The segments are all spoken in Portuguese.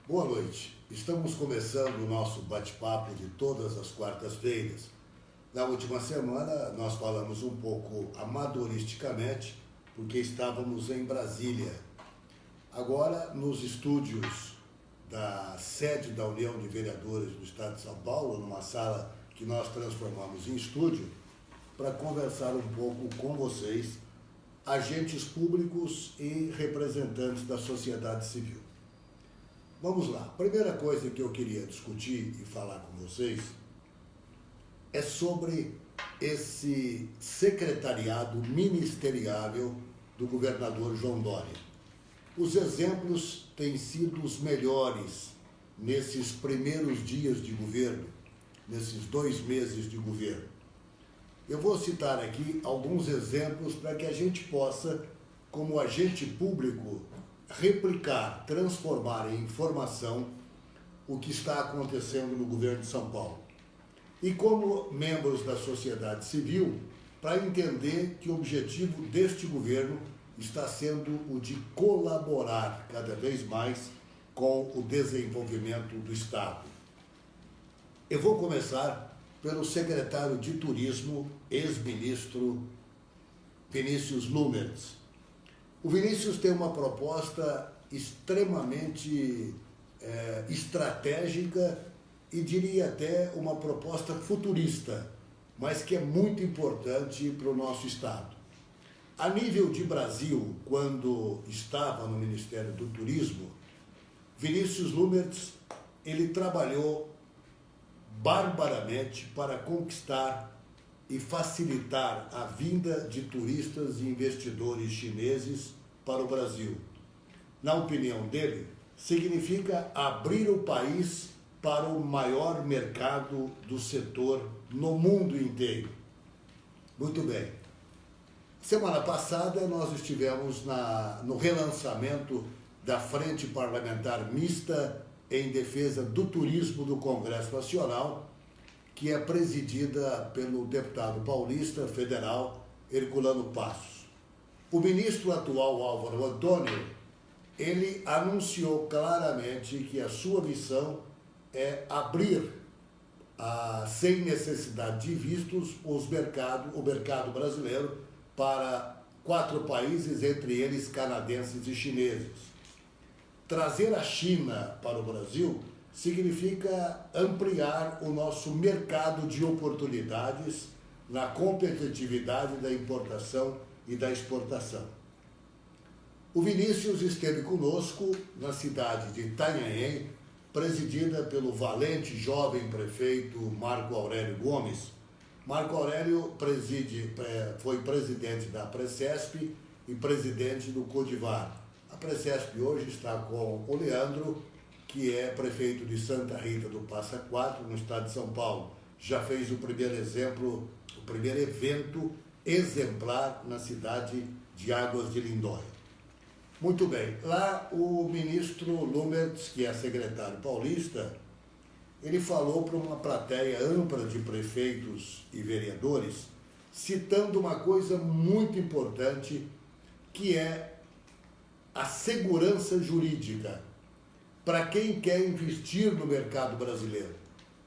Boa noite. Estamos começando o nosso bate-papo de todas as quartas-feiras. Na última semana, nós falamos um pouco amadoristicamente, porque estávamos em Brasília. Agora, nos estúdios da sede da União de Vereadores do Estado de São Paulo, numa sala que nós transformamos em estúdio, para conversar um pouco com vocês, agentes públicos e representantes da sociedade civil. Vamos lá. A primeira coisa que eu queria discutir e falar com vocês é sobre esse secretariado ministeriável do governador João Dória. Os exemplos têm sido os melhores nesses primeiros dias de governo, nesses 2 meses de governo. Eu vou citar aqui alguns exemplos para que a gente possa, como agente público, replicar, transformar em informação o que está acontecendo no governo de São Paulo. E como membros da sociedade civil, para entender que o objetivo deste governo está sendo o de colaborar cada vez mais com o desenvolvimento do Estado. Eu vou começar pelo secretário de Turismo, ex-ministro Vinícius Lumertz. O Vinícius tem uma proposta extremamente estratégica e diria até uma proposta futurista, mas que é muito importante para o nosso Estado. A nível de Brasil, quando estava no Ministério do Turismo, Vinícius Lumertz, ele trabalhou barbaramente para conquistar e facilitar a vinda de turistas e investidores chineses para o Brasil. Na opinião dele, significa abrir o país para o maior mercado do setor no mundo inteiro. Muito bem. Semana passada nós estivemos no relançamento da Frente Parlamentar Mista em defesa do turismo do Congresso Nacional, que é presidida pelo deputado paulista federal Herculano Passos. O ministro atual, Álvaro Antônio, ele anunciou claramente que a sua missão é abrir, sem necessidade de vistos, o mercado brasileiro para 4 países, entre eles canadenses e chineses. Trazer a China para o Brasil significa ampliar o nosso mercado de oportunidades na competitividade da importação e da exportação. O Vinícius esteve conosco na cidade de Itanhaém, presidida pelo valente jovem prefeito Marco Aurélio Gomes. Marco Aurélio foi presidente da Precesp e presidente do Codivar. A Precesp hoje está com o Leandro, que é prefeito de Santa Rita do Passa Quatro, no estado de São Paulo. Já fez o primeiro evento exemplar na cidade de Águas de Lindóia. Muito bem, lá o ministro Lumertz, que é secretário paulista, ele falou para uma plateia ampla de prefeitos e vereadores, citando uma coisa muito importante, que é a segurança jurídica para quem quer investir no mercado brasileiro,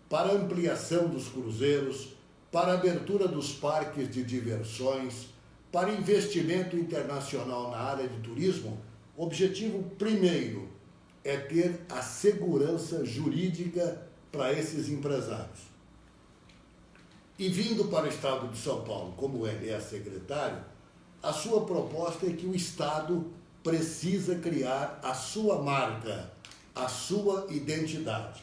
para ampliação dos cruzeiros, para abertura dos parques de diversões, para investimento internacional na área de turismo. O objetivo primeiro é ter a segurança jurídica para esses empresários. E vindo para o estado de São Paulo, como ele é secretário, a sua proposta é que o Estado precisa criar a sua marca, a sua identidade.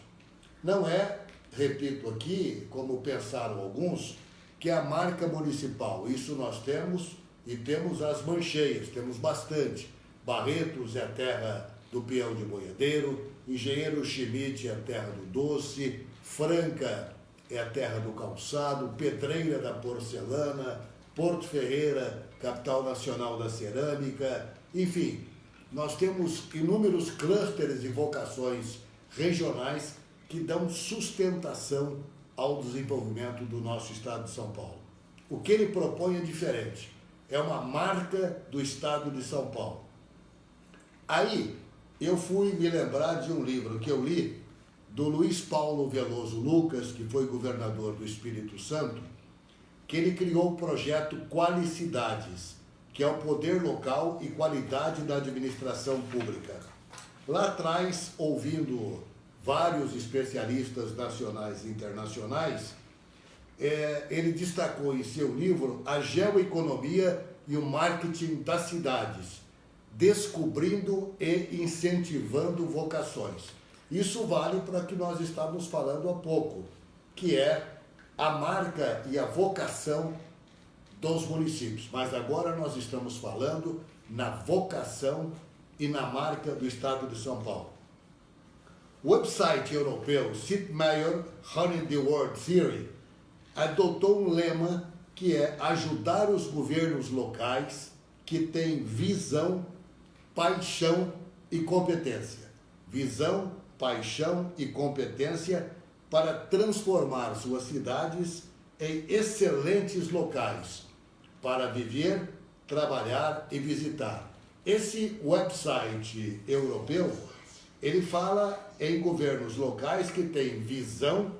Não é, repito aqui, como pensaram alguns, que é a marca municipal. Isso nós temos, e temos as mancheias, temos bastante. Barretos é a terra do peão de boiadeiro, Engenheiro Schmidt é a terra do doce, Franca é a terra do calçado, Pedreira da porcelana, Porto Ferreira, capital nacional da cerâmica, enfim, nós temos inúmeros clusters e vocações regionais que dão sustentação ao desenvolvimento do nosso estado de São Paulo. O que ele propõe é diferente, é uma marca do estado de São Paulo. Aí, eu fui me lembrar de um livro que eu li, do Luiz Paulo Veloso Lucas, que foi governador do Espírito Santo, que ele criou o projeto Qualicidades, que é o poder local e qualidade da administração pública. Lá atrás, ouvindo vários especialistas nacionais e internacionais, ele destacou em seu livro a geoeconomia e o marketing das cidades, descobrindo e incentivando vocações. Isso vale para o que nós estávamos falando há pouco, que é a marca e a vocação dos municípios. Mas agora nós estamos falando na vocação e na marca do Estado de São Paulo. O website europeu Sid Meier Running the World Theory adotou um lema que é ajudar os governos locais que têm visão, paixão e competência. Visão, paixão e competência para transformar suas cidades em excelentes locais para viver, trabalhar e visitar. Esse website europeu, ele fala em governos locais que têm visão,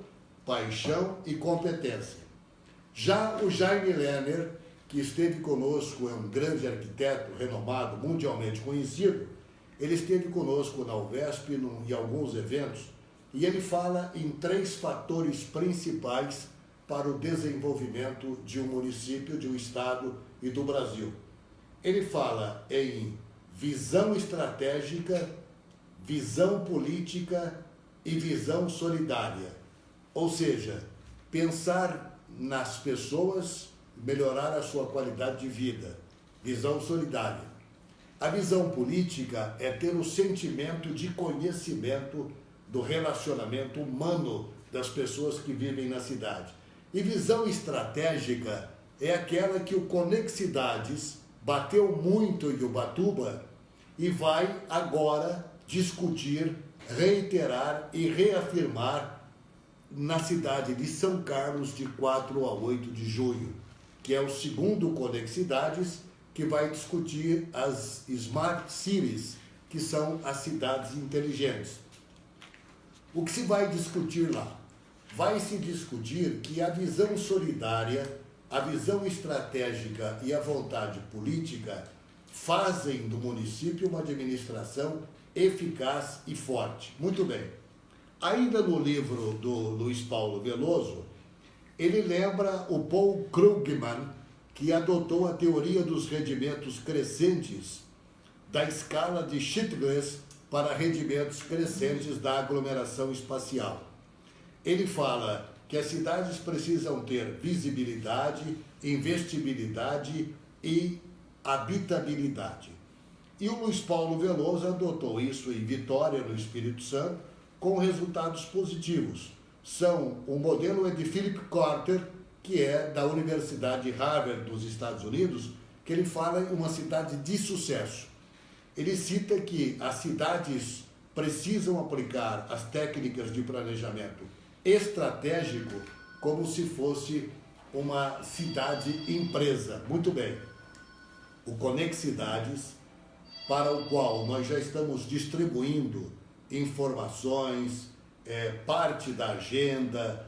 paixão e competência. Já o Jaime Lerner, que esteve conosco, é um grande arquiteto renomado, mundialmente conhecido, ele esteve conosco na UVESP em alguns eventos e ele fala em 3 fatores principais para o desenvolvimento de um município, de um estado e do Brasil. Ele fala em visão estratégica, visão política e visão solidária. Ou seja, pensar nas pessoas, melhorar a sua qualidade de vida. Visão solidária. A visão política é ter o sentimento de conhecimento do relacionamento humano das pessoas que vivem na cidade. E visão estratégica é aquela que o Conexidades bateu muito em Ubatuba e vai agora discutir, reiterar e reafirmar na cidade de São Carlos de 4 a 8 de junho, que é o segundo Conexidades, que vai discutir as Smart Cities, que são as cidades inteligentes. O que se vai discutir lá? Vai se discutir que a visão solidária, a visão estratégica e a vontade política fazem do município uma administração eficaz e forte. Muito bem. Ainda no livro do Luiz Paulo Veloso, ele lembra o Paul Krugman, que adotou a teoria dos rendimentos crescentes da escala de Stiglitz para rendimentos crescentes da aglomeração espacial. Ele fala que as cidades precisam ter visibilidade, investibilidade e habitabilidade. E o Luiz Paulo Veloso adotou isso em Vitória, no Espírito Santo, com resultados positivos. O modelo é de Philip Carter, que é da Universidade Harvard dos Estados Unidos, que ele fala em uma cidade de sucesso. Ele cita que as cidades precisam aplicar as técnicas de planejamento estratégico como se fosse uma cidade empresa. Muito bem. O Conexidades, para o qual nós já estamos distribuindo informações, parte da agenda,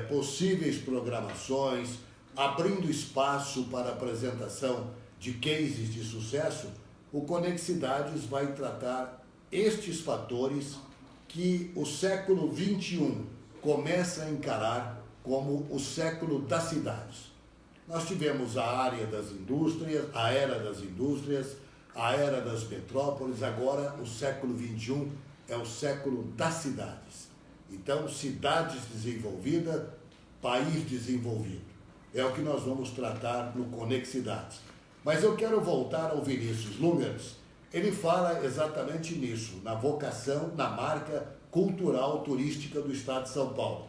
possíveis programações, abrindo espaço para apresentação de cases de sucesso, o Conexidades vai tratar estes fatores que o século XXI começa a encarar como o século das cidades. Nós tivemos a área das indústrias, a era das indústrias, a era das metrópoles, agora o século XXI é o século das cidades. Então, cidades desenvolvidas, país desenvolvido. É o que nós vamos tratar no Conexidades. Mas eu quero voltar ao Vinícius Lumers. Ele fala exatamente nisso, na vocação, na marca cultural turística do Estado de São Paulo.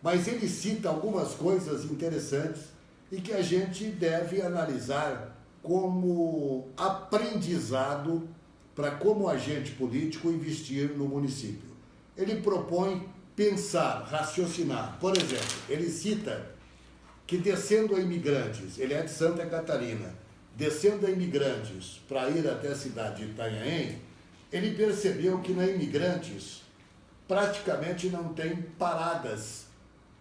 Mas ele cita algumas coisas interessantes e que a gente deve analisar como aprendizado para como agente político investir no município. Ele propõe pensar, raciocinar. Por exemplo, ele cita que descendo a imigrantes, ele é de Santa Catarina, descendo a imigrantes para ir até a cidade de Itanhaém, ele percebeu que na Imigrantes praticamente não tem paradas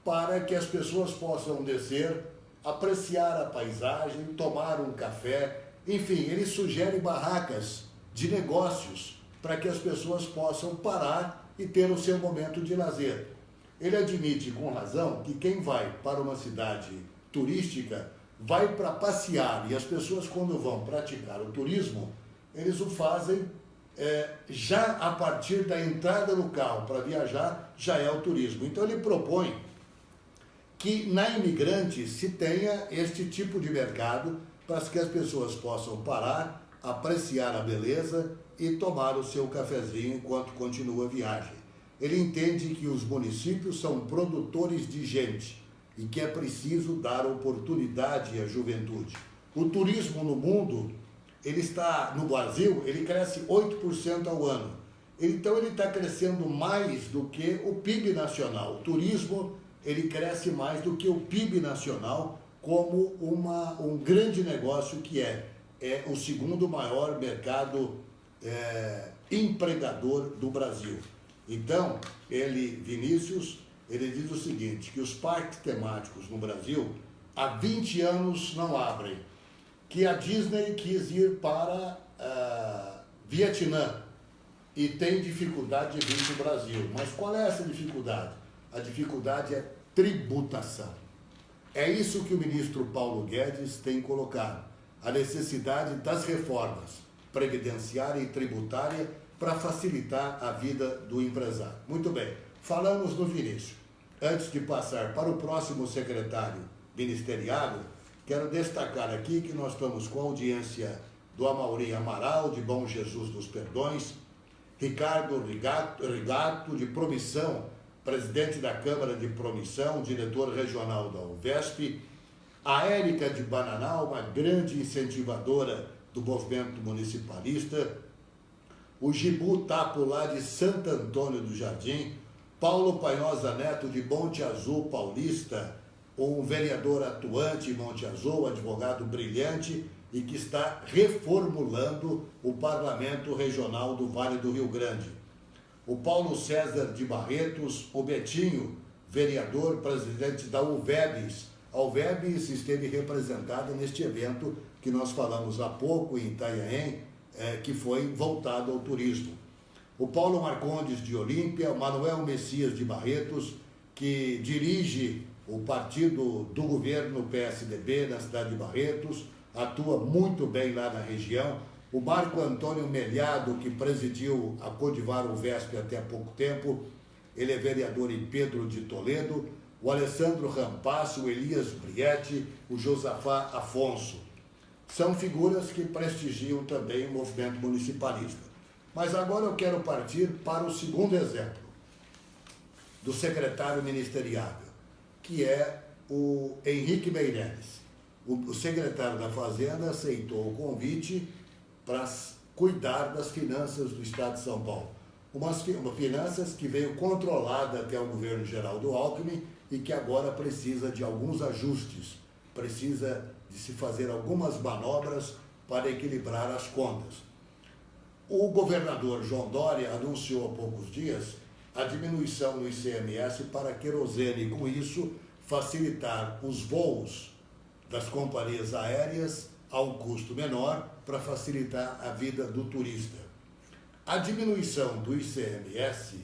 para que as pessoas possam descer, apreciar a paisagem, tomar um café, enfim, ele sugere barracas de negócios para que as pessoas possam parar e ter o seu momento de lazer. Ele admite com razão que quem vai para uma cidade turística vai para passear, e as pessoas, quando vão praticar o turismo, eles o fazem já a partir da entrada no carro para viajar, já é o turismo. Então ele propõe que na Imigrantes se tenha este tipo de mercado para que as pessoas possam parar, apreciar a beleza e tomar o seu cafezinho enquanto continua a viagem. Ele entende que os municípios são produtores de gente e que é preciso dar oportunidade à juventude. O turismo no mundo, ele está, no Brasil, ele cresce 8% ao ano. Então ele está crescendo mais do que o PIB nacional. O turismo, ele cresce mais do que o PIB nacional como um grande negócio que é o segundo maior mercado empregador do Brasil. Então, Vinícius, ele diz o seguinte, que os parques temáticos no Brasil há 20 anos não abrem, que a Disney quis ir para Vietnã e tem dificuldade de vir para o Brasil. Mas qual é essa dificuldade? A dificuldade é tributação. É isso que o ministro Paulo Guedes tem colocado, a necessidade das reformas previdenciária e tributária para facilitar a vida do empresário. Muito bem, falamos no Vinícius. Antes de passar para o próximo secretário ministerial, quero destacar aqui que nós estamos com a audiência do Amaury Amaral, de Bom Jesus dos Perdões, Ricardo Rigato, de Promissão, presidente da Câmara de Promissão, diretor regional da UVESP, a Érica de Bananal, uma grande incentivadora do movimento municipalista, o Gibu Tapo, lá de Santo Antônio do Jardim, Paulo Panhosa Neto, de Monte Azul Paulista, um vereador atuante em Monte Azul, advogado brilhante e que está reformulando o Parlamento Regional do Vale do Rio Grande. O Paulo César de Barretos, o Betinho, vereador, presidente da UVEBS. A UVEBS esteve representada neste evento que nós falamos há pouco em Itanhaém, que foi voltado ao turismo. O Paulo Marcondes de Olímpia, o Manuel Messias de Barretos, que dirige o partido do governo PSDB na cidade de Barretos, atua muito bem lá na região. O Marco Antônio Melhado, que presidiu a Codivar UVESP até há pouco tempo, ele é vereador em Pedro de Toledo. O Alessandro Rampasso, o Elias Brietti, o Josafá Afonso. São figuras que prestigiam também o movimento municipalista. Mas agora eu quero partir para o segundo exemplo do secretário ministerial, que é o Henrique Meirelles. O secretário da Fazenda aceitou o convite para cuidar das finanças do Estado de São Paulo. Umas finanças que veio controlada até o governo Geraldo Alckmin e que agora precisa de alguns ajustes, precisa de se fazer algumas manobras para equilibrar as contas. O governador João Dória anunciou há poucos dias a diminuição no ICMS para querosene e, com isso, facilitar os voos das companhias aéreas a um custo menor para facilitar a vida do turista. A diminuição do ICMS,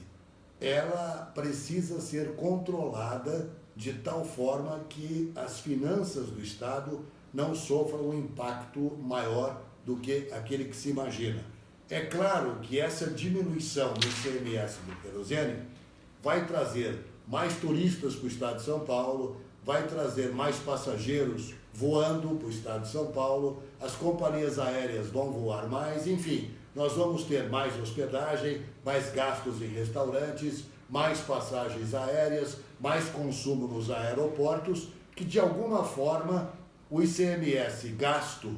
ela precisa ser controlada de tal forma que as finanças do Estado não sofram um impacto maior do que aquele que se imagina. É claro que essa diminuição do ICMS do querosene vai trazer mais turistas para o Estado de São Paulo, vai trazer mais passageiros voando para o Estado de São Paulo, as companhias aéreas vão voar mais, enfim, nós vamos ter mais hospedagem, mais gastos em restaurantes, mais passagens aéreas, mais consumo nos aeroportos, que de alguma forma o ICMS gasto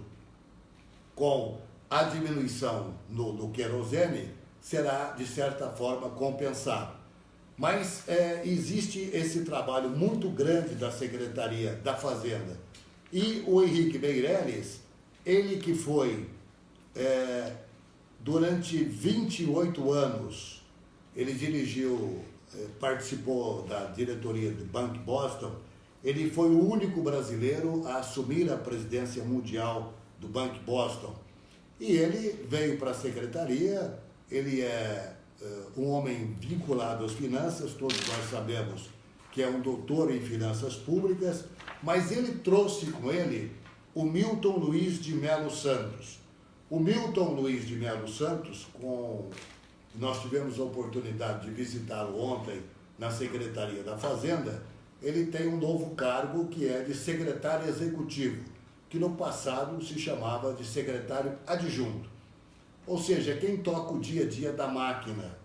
com a diminuição no querosene será, de certa forma, compensado. Mas existe esse trabalho muito grande da Secretaria da Fazenda. E o Henrique Meirelles, ele que foi Durante 28 anos, ele participou da diretoria do Banco Boston. Ele foi o único brasileiro a assumir a presidência mundial do Banco Boston. E ele veio para a secretaria, ele é um homem vinculado às finanças, todos nós sabemos que é um doutor em finanças públicas, mas ele trouxe com ele o Milton Luiz de Melo Santos. O Milton Luiz de Melo Santos, nós tivemos a oportunidade de visitá-lo ontem na Secretaria da Fazenda. Ele tem um novo cargo que é de secretário executivo, que no passado se chamava de secretário adjunto. Ou seja, quem toca o dia a dia da máquina.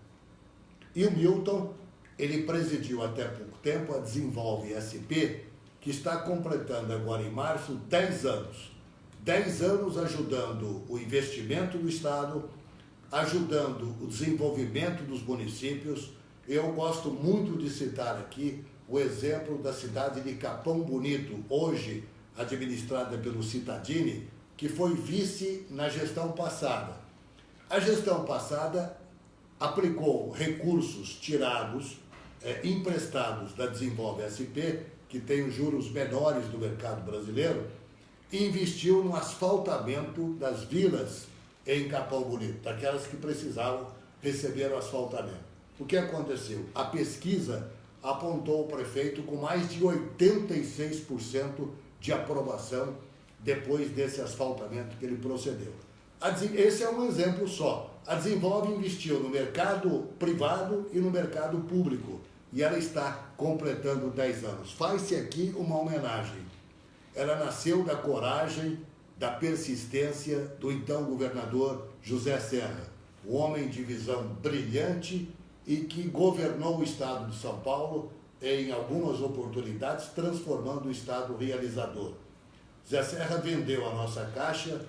E o Milton, ele presidiu até pouco tempo a Desenvolve SP, que está completando agora em março 10 anos. 10 anos ajudando o investimento do Estado, ajudando o desenvolvimento dos municípios. Eu gosto muito de citar aqui o exemplo da cidade de Capão Bonito, hoje administrada pelo Cittadini, que foi vice na gestão passada. A gestão passada aplicou recursos tirados, emprestados da Desenvolve SP, que tem os juros menores do mercado brasileiro, e investiu no asfaltamento das vilas em Capão Bonito, daquelas que precisavam receber o asfaltamento. O que aconteceu? A pesquisa apontou o prefeito com mais de 86% de aprovação depois desse asfaltamento que ele procedeu. Esse é um exemplo só. A Desenvolve investiu no mercado privado e no mercado público, e ela está completando 10 anos. Faz-se aqui uma homenagem. Ela nasceu da coragem, da persistência do então governador José Serra, um homem de visão brilhante e que governou o estado de São Paulo em algumas oportunidades, transformando o estado realizador. José Serra vendeu a nossa Caixa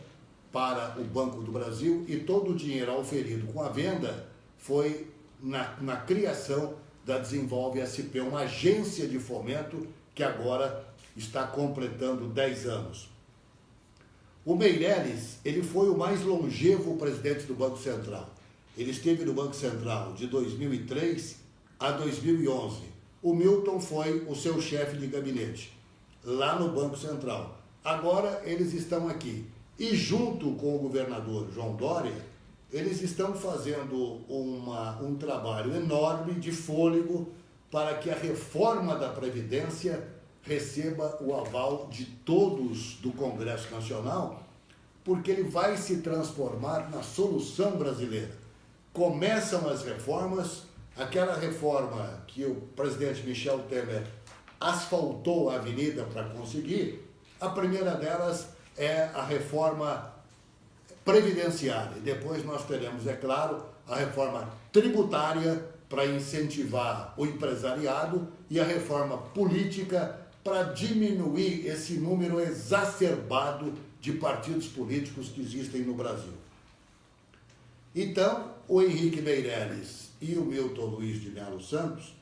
para o Banco do Brasil e todo o dinheiro auferido com a venda foi na criação da Desenvolve SP, uma agência de fomento que agora está completando 10 anos. O Meirelles, ele foi o mais longevo presidente do Banco Central. Ele esteve no Banco Central de 2003 a 2011. O Milton foi o seu chefe de gabinete, lá no Banco Central. Agora eles estão aqui. E junto com o governador João Dória, eles estão fazendo um trabalho enorme de fôlego para que a reforma da Previdência receba o aval de todos do Congresso Nacional, porque ele vai se transformar na solução brasileira. Começam as reformas, aquela reforma que o presidente Michel Temer asfaltou a avenida para conseguir, a primeira delas é a reforma previdenciária. E depois nós teremos, é claro, a reforma tributária para incentivar o empresariado e a reforma política para diminuir esse número exacerbado de partidos políticos que existem no Brasil. Então, o Henrique Meirelles e o Milton Luiz de Melo Santos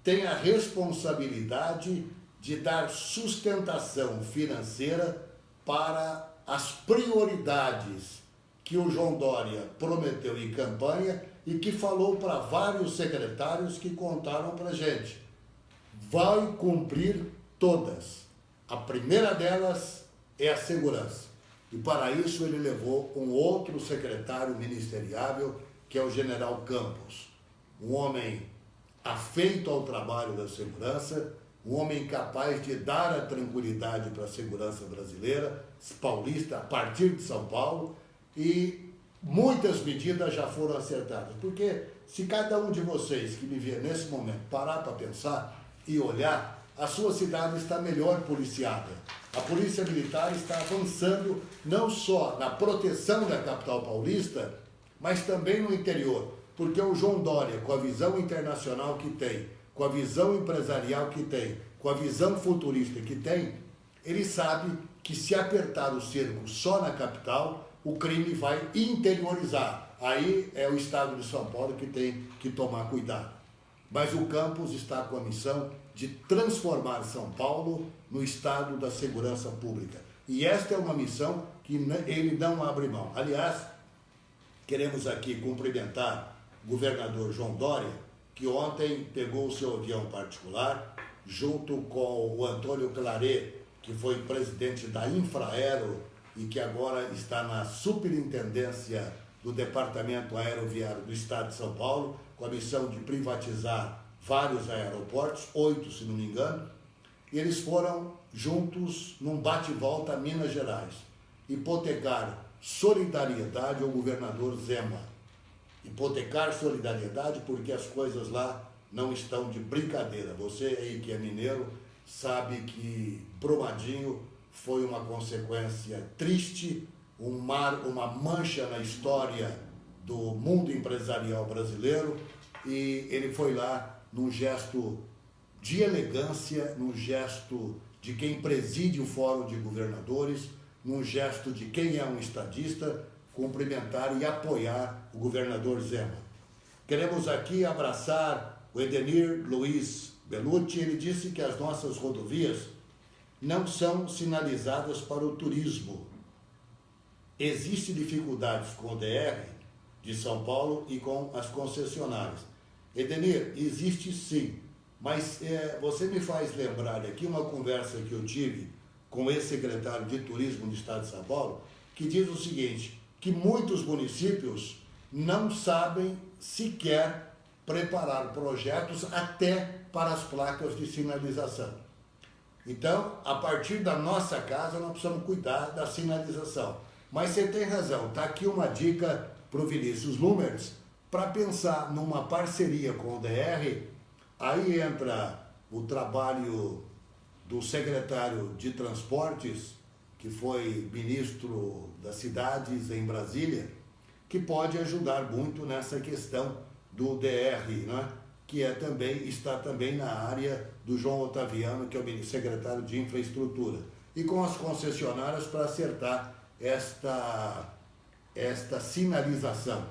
têm a responsabilidade de dar sustentação financeira para as prioridades que o João Dória prometeu em campanha e que falou para vários secretários que contaram para a gente. Vai cumprir todas. A primeira delas é a segurança. E para isso ele levou um outro secretário ministeriável, que é o general Campos. Um homem afeito ao trabalho da segurança, um homem capaz de dar a tranquilidade para a segurança brasileira, paulista, a partir de São Paulo, e muitas medidas já foram acertadas. Porque se cada um de vocês que me vê nesse momento parar para pensar e olhar, a sua cidade está melhor policiada. A Polícia Militar está avançando não só na proteção da capital paulista, mas também no interior. Porque o João Dória, com a visão internacional que tem, com a visão empresarial que tem, com a visão futurista que tem, ele sabe que se apertar o cerco só na capital, o crime vai interiorizar. Aí é o estado de São Paulo que tem que tomar cuidado. Mas o Campos está com a missão de transformar São Paulo no estado da segurança pública. E esta é uma missão que ele não abre mão. Aliás, queremos aqui cumprimentar o governador João Dória, que ontem pegou o seu avião particular, junto com o Antônio Claret, que foi presidente da Infraero e que agora está na superintendência do Departamento Aeroviário do Estado de São Paulo, com a missão de privatizar vários aeroportos, 8 se não me engano, e eles foram juntos num bate-volta a Minas Gerais, hipotecar solidariedade ao governador Zema. Hipotecar solidariedade porque as coisas lá não estão de brincadeira. Você aí que é mineiro sabe que Brumadinho foi uma consequência triste, uma mancha na história do mundo empresarial brasileiro, e ele foi lá num gesto de elegância, num gesto de quem preside o Fórum de Governadores, num gesto de quem é um estadista, cumprimentar e apoiar o governador Zema. Queremos aqui abraçar o Edenir Luiz Bellucci. Ele disse que as nossas rodovias não são sinalizadas para o turismo. Existem dificuldades com o DR de São Paulo e com as concessionárias. Edenir, existe sim, mas você me faz lembrar aqui uma conversa que eu tive com o ex-secretário de Turismo do Estado de São Paulo, que diz o seguinte, que muitos municípios não sabem sequer preparar projetos até para as placas de sinalização. Então, a partir da nossa casa, nós precisamos cuidar da sinalização. Mas você tem razão, está aqui uma dica para o Vinícius Lumers, para pensar numa parceria com o DR. Aí entra o trabalho do secretário de Transportes, que foi ministro das cidades em Brasília, que pode ajudar muito nessa questão do DR, né? Que está também na área do João Otaviano, que é o secretário de Infraestrutura, e com as concessionárias para acertar esta sinalização.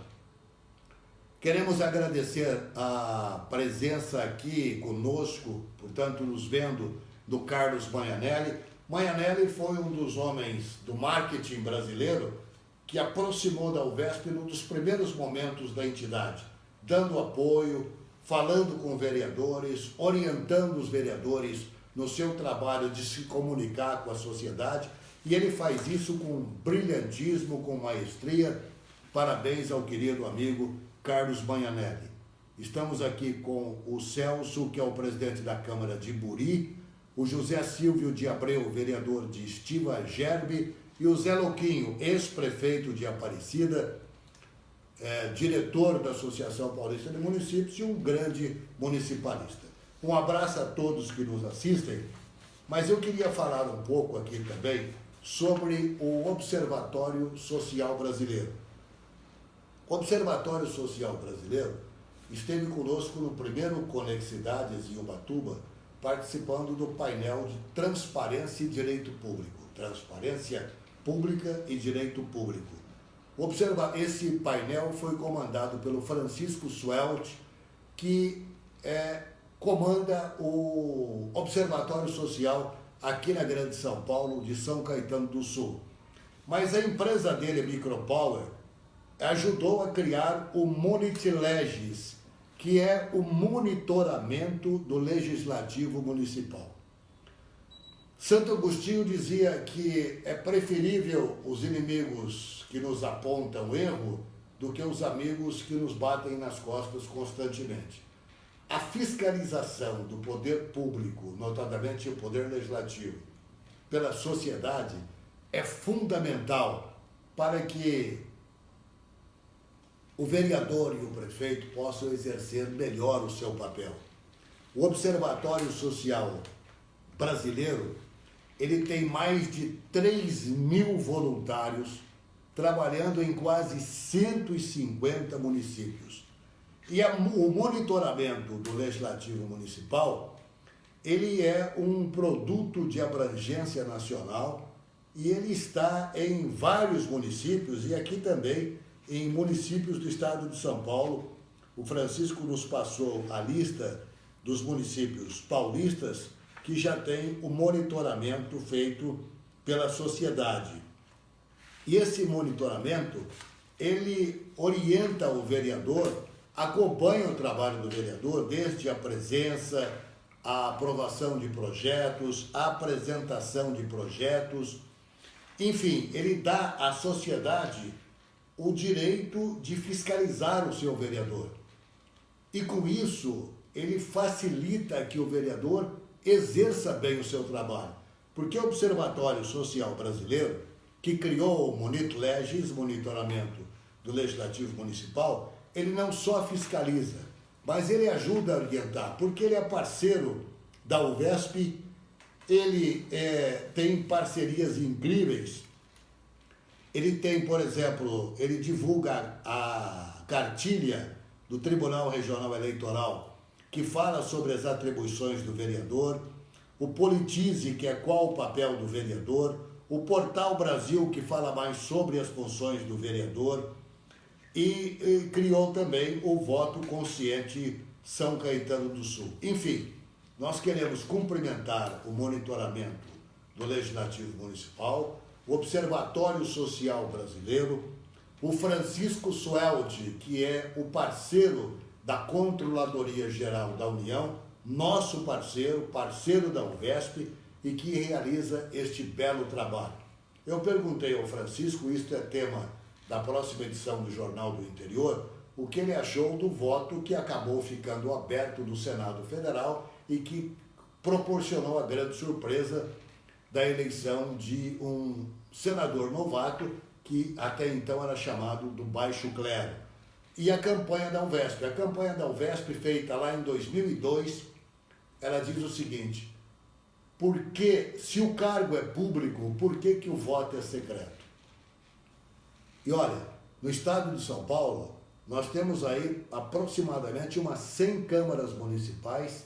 Queremos agradecer a presença aqui conosco, portanto, nos vendo, do Carlos Magnanelli. Magnanelli foi um dos homens do marketing brasileiro que aproximou da UVESP num dos primeiros momentos da entidade, dando apoio, falando com vereadores, orientando os vereadores no seu trabalho de se comunicar com a sociedade, e ele faz isso com brilhantismo, com maestria. Parabéns ao querido amigo Carlos Magnanelli. Estamos aqui com o Celso, que é o presidente da Câmara de Buri, o José Silvio de Abreu, vereador de Estiva Gerbe, e o Zé Louquinho, ex-prefeito de Aparecida, diretor da Associação Paulista de Municípios e um grande municipalista. Um abraço a todos que nos assistem, mas eu queria falar um pouco aqui também sobre o Observatório Social Brasileiro. O Observatório Social Brasileiro esteve conosco no primeiro Conexidades em Ubatuba, participando do painel de Transparência e Direito Público. Transparência Pública e Direito Público. Esse painel foi comandado pelo Francisco Swelt, que comanda o Observatório Social aqui na Grande São Paulo, de São Caetano do Sul. Mas a empresa dele, Micropower, ajudou a criar o Monitlegis, que é o monitoramento do Legislativo Municipal. Santo Agostinho dizia que é preferível os inimigos que nos apontam erro do que os amigos que nos batem nas costas constantemente. A fiscalização do poder público, notadamente o poder legislativo, pela sociedade, é fundamental para que o vereador e o prefeito possam exercer melhor o seu papel. O Observatório Social Brasileiro, ele tem mais de 3.000 voluntários trabalhando em quase 150 municípios. E o monitoramento do Legislativo Municipal, ele é um produto de abrangência nacional e ele está em vários municípios e aqui também em municípios do estado de São Paulo. O Francisco nos passou a lista dos municípios paulistas que já tem o monitoramento feito pela sociedade. E esse monitoramento, ele orienta o vereador, acompanha o trabalho do vereador, desde a presença, a aprovação de projetos, a apresentação de projetos, enfim, ele dá à sociedade o direito de fiscalizar o seu vereador. E com isso, ele facilita que o vereador exerça bem o seu trabalho. Porque o Observatório Social Brasileiro, que criou o Monitlegis, monitoramento do Legislativo Municipal, ele não só fiscaliza, mas ele ajuda a orientar, porque ele é parceiro da UVESP, ele tem parcerias incríveis. Ele tem, por exemplo, ele divulga a cartilha do Tribunal Regional Eleitoral, que fala sobre as atribuições do vereador, o Politize, que é qual o papel do vereador, o Portal Brasil, que fala mais sobre as funções do vereador, e criou também o Voto Consciente São Caetano do Sul. Enfim, nós queremos cumprimentar o monitoramento do Legislativo Municipal, o Observatório Social Brasileiro, o Francisco Suelti, que é o parceiro da Controladoria Geral da União, nosso parceiro, parceiro da UVESP, e que realiza este belo trabalho. Eu perguntei ao Francisco, isto é tema da próxima edição do Jornal do Interior, o que ele achou do voto que acabou ficando aberto do Senado Federal e que proporcionou a grande surpresa da eleição de um senador novato que até então era chamado do Baixo Clero. E a campanha da UVESP. A campanha da UVESP, feita lá em 2002, ela diz o seguinte: porque, se o cargo é público, por que o voto é secreto? E olha, no estado de São Paulo, nós temos aí aproximadamente umas 100 câmaras municipais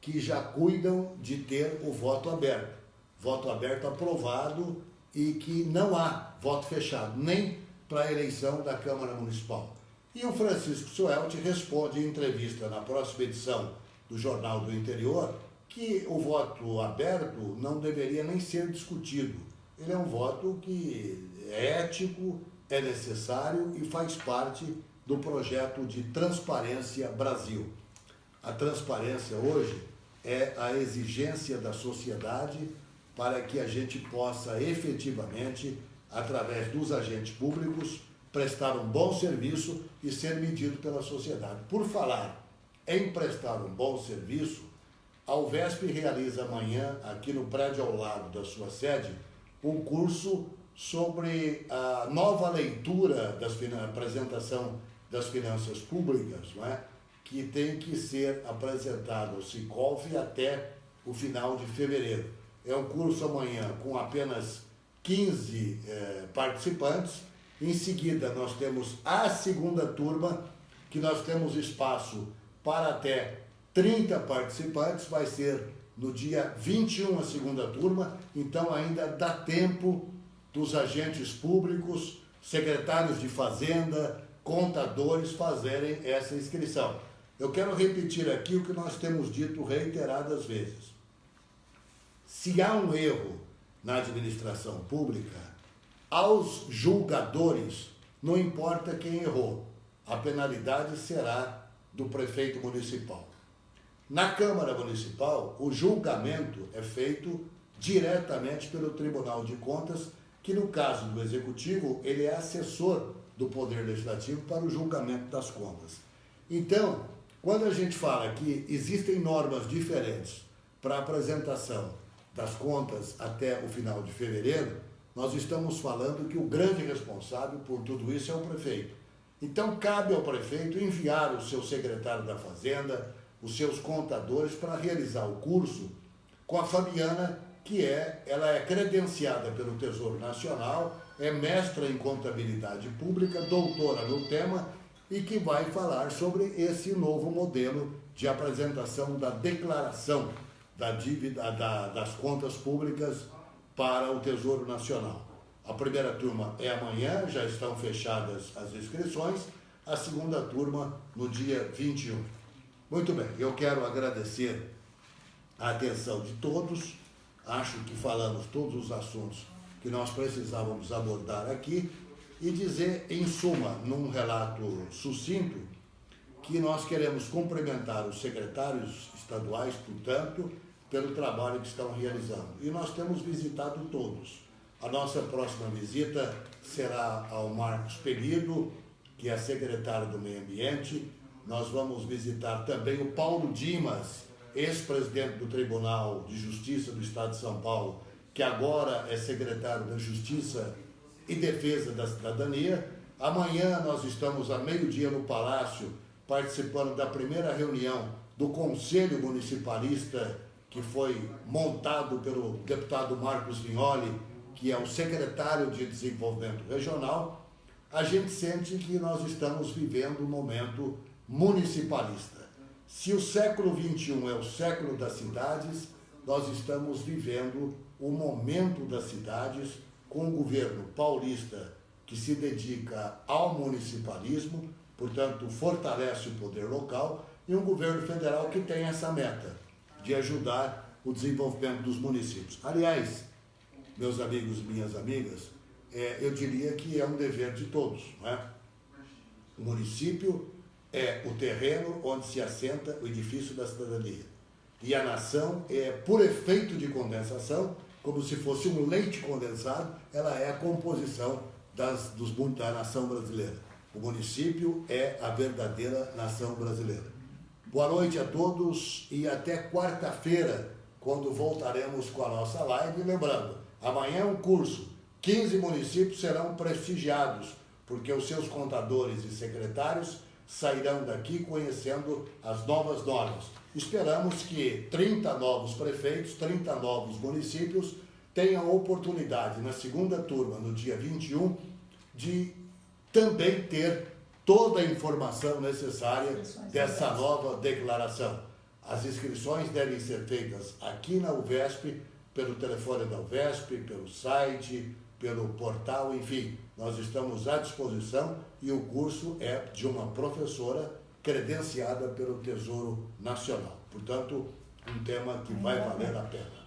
que já cuidam de ter o voto aberto. Voto aberto aprovado e que não há voto fechado, nem para a eleição da Câmara Municipal. E o Francisco Suelti responde em entrevista na próxima edição do Jornal do Interior que o voto aberto não deveria nem ser discutido. Ele é um voto que é ético, é necessário e faz parte do projeto de Transparência Brasil. A transparência hoje é a exigência da sociedade para que a gente possa efetivamente, através dos agentes públicos, prestar um bom serviço e ser medido pela sociedade. Por falar em prestar um bom serviço, a UVESP realiza amanhã, aqui no prédio ao lado da sua sede, um curso sobre a nova leitura da apresentação das finanças públicas, não é? Que tem que ser apresentado ao Sicolf até o final de fevereiro. É um curso amanhã com apenas 15 participantes. Em seguida, nós temos a segunda turma, que nós temos espaço para até 30 participantes. Vai ser no dia 21 a segunda turma, então ainda dá tempo dos agentes públicos, secretários de Fazenda, contadores fazerem essa inscrição. Eu quero repetir aqui o que nós temos dito reiteradas vezes. Se há um erro na administração pública, aos julgadores não importa quem errou, a penalidade será do prefeito municipal. Na Câmara Municipal, o julgamento é feito diretamente pelo Tribunal de Contas, que no caso do Executivo, ele é assessor do Poder Legislativo para o julgamento das contas. Então, quando a gente fala que existem normas diferentes para a apresentação das contas até o final de fevereiro, nós estamos falando que o grande responsável por tudo isso é o prefeito. Então, cabe ao prefeito enviar o seu secretário da Fazenda, os seus contadores, para realizar o curso com a Fabiana, que ela é credenciada pelo Tesouro Nacional, é mestra em contabilidade pública, doutora no tema, e que vai falar sobre esse novo modelo de apresentação da declaração da dívida das contas públicas para o Tesouro Nacional. A primeira turma é amanhã, já estão fechadas as inscrições, a segunda turma no dia 21. Muito bem, eu quero agradecer a atenção de todos, acho que falamos todos os assuntos que nós precisávamos abordar aqui, e dizer, em suma, num relato sucinto, que nós queremos cumprimentar os secretários estaduais, portanto, pelo trabalho que estão realizando. E nós temos visitado todos. A nossa próxima visita será ao Marcos Penido, que é secretário do Meio Ambiente. Nós vamos visitar também o Paulo Dimas, ex-presidente do Tribunal de Justiça do Estado de São Paulo, que agora é secretário da Justiça e Defesa da Cidadania. Amanhã nós estamos a meio-dia no Palácio, participando da primeira reunião do Conselho Municipalista, que foi montado pelo deputado Marcos Vignoli, que é o secretário de Desenvolvimento Regional. A gente sente que nós estamos vivendo um momento municipalista. Se o século XXI é o século das cidades, nós estamos vivendo o momento das cidades com um governo paulista que se dedica ao municipalismo, portanto, fortalece o poder local, e um governo federal que tem essa meta de ajudar o desenvolvimento dos municípios. Aliás, meus amigos e minhas amigas, eu diria que é um dever de todos, não é? O município é o terreno onde se assenta o edifício da cidadania. E a nação é, por efeito de condensação, como se fosse um leite condensado, ela é a composição da nação brasileira. O município é a verdadeira nação brasileira. Boa noite a todos e até quarta-feira, quando voltaremos com a nossa live. Lembrando, amanhã é um curso, 15 municípios serão prestigiados, porque os seus contadores e secretários sairão daqui conhecendo as novas normas. Esperamos que 30 novos prefeitos, 30 novos municípios tenham a oportunidade, na segunda turma, no dia 21, de também ter toda a informação necessária dessa nova declaração. As inscrições devem ser feitas aqui na UVESP, pelo telefone da UVESP, pelo site, pelo portal, enfim, nós estamos à disposição e o curso é de uma professora credenciada pelo Tesouro Nacional. Portanto, um tema que vai valer a pena.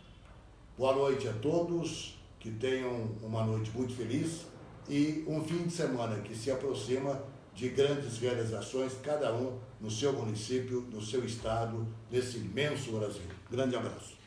Boa noite a todos, que tenham uma noite muito feliz e um fim de semana que se aproxima de grandes realizações, cada um no seu município, no seu estado, nesse imenso Brasil. Grande abraço.